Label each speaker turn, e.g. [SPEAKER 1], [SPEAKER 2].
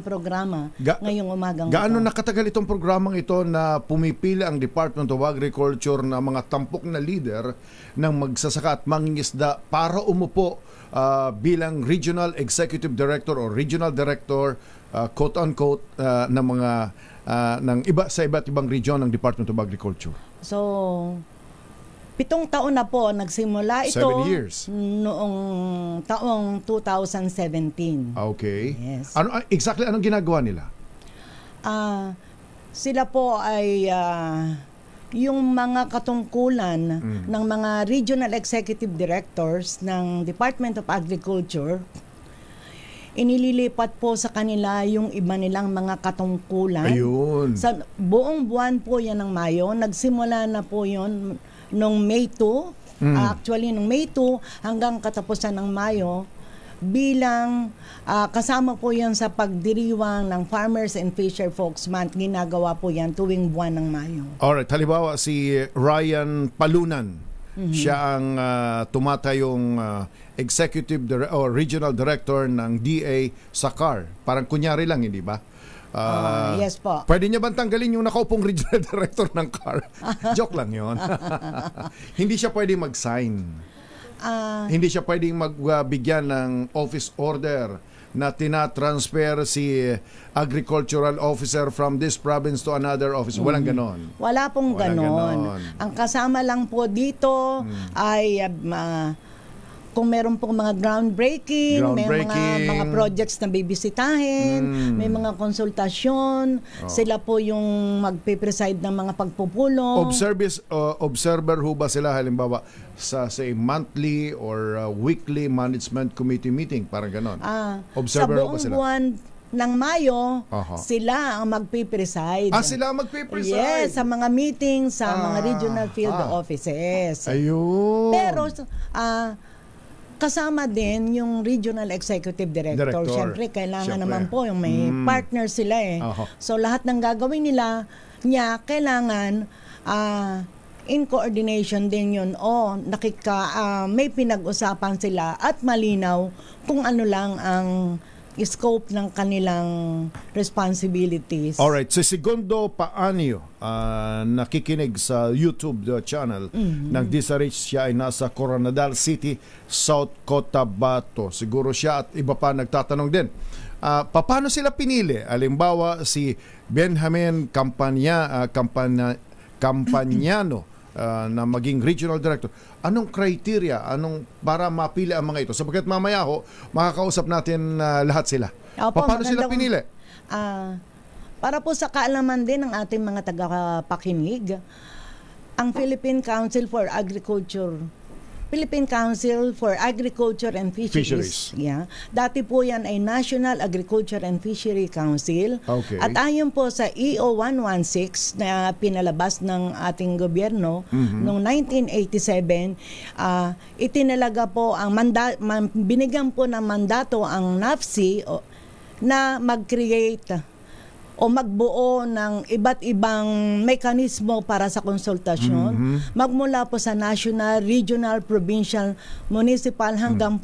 [SPEAKER 1] programa ngayong umagang
[SPEAKER 2] gaano
[SPEAKER 1] ito.
[SPEAKER 2] nakatagal itong programang ito na pumipili ang Department of Agriculture na mga tampok na leader ng magsasaka at mangingisda para umupo bilang Regional Executive Director o Regional Director quote-unquote ng mga ng sa iba't ibang region ng Department of Agriculture?
[SPEAKER 1] So 7 taon na po nagsimula ito.
[SPEAKER 2] 7 years.
[SPEAKER 1] Noong taong 2017.
[SPEAKER 2] Okay.
[SPEAKER 1] Yes.
[SPEAKER 2] Exactly anong ginagawa nila?
[SPEAKER 1] Sila po ay yung mga katungkulan ng mga regional executive directors ng Department of Agriculture. Inililipat po sa kanila yung iba nilang mga katungkulan.
[SPEAKER 2] Ayun.
[SPEAKER 1] Sa buong buwan po yan ng Mayo. Nagsimula na po yon nung May 2, actually nung May 2 hanggang katapusan ng Mayo, bilang kasama po yan sa pagdiriwang ng Farmers and Fisher Folks Month. Ginagawa po yan tuwing buwan ng Mayo.
[SPEAKER 2] Alright, halimbawa si Ryan Palunan, siya ang tumatayong executive or regional director ng DA sa CAR. Parang kunyari lang, hindi ba?
[SPEAKER 1] Yes po.
[SPEAKER 2] Pwede niya bang tanggalin yung nakaupong regional director ng CAR? Joke lang yun. Hindi siya pwedeng mag-sign. Hindi siya pwedeng magbigyan ng office order na tinatransfer si agricultural officer from this province to another office. Walang ganon.
[SPEAKER 1] Wala pong ganon. Ang kasama lang po dito ay kung meron pong mga groundbreaking, may mga projects na bibisitahin, may mga konsultasyon, sila po yung magpe-preside ng mga pagpupulong.
[SPEAKER 2] Observer ho ba sila halimbawa sa say monthly or weekly management committee meeting, parang ganon? Observer
[SPEAKER 1] sa buong buwan ng Mayo, sila ang magpe-preside.
[SPEAKER 2] Sila ang magpe-preside?
[SPEAKER 1] Yes, sa mga meetings, sa mga regional field offices.
[SPEAKER 2] Ayun.
[SPEAKER 1] Pero kasama din yung Regional Executive Director. Siyempre, kailangan naman po yung may partner sila eh. So, lahat ng gagawin niya, kailangan in coordination din yun. May pinag-usapan sila at malinaw kung ano lang ang scope ng kanilang responsibilities.
[SPEAKER 2] Alright, si Segundo Paanio, nakikinig sa YouTube channel ng DSRH. Siya ay nasa Coronadal City, South Cotabato. Siguro siya at iba pa nagtatanong din. Paano sila pinili? Halimbawa, si Benjamin Campagnano na maging regional director. Anong criteria? Para mapili ang mga ito? Sapagkat mamaya makakausap natin lahat sila. Paano sila pinili?
[SPEAKER 1] Para po sa kaalaman din ng ating mga tagapakinig, ang Philippine Council for Agriculture and Fisheries. Yeah. Dati po yan ay National Agriculture and Fishery Council.
[SPEAKER 2] Okay.
[SPEAKER 1] At ayon po sa EO 116 na pinalabas ng ating gobyerno noong 1987, itinalaga po ang binigyan po ng mandato ang NAFC na mag-create o magbuo ng iba't ibang mekanismo para sa konsultasyon, magmula po sa national, regional, provincial, municipal hanggang po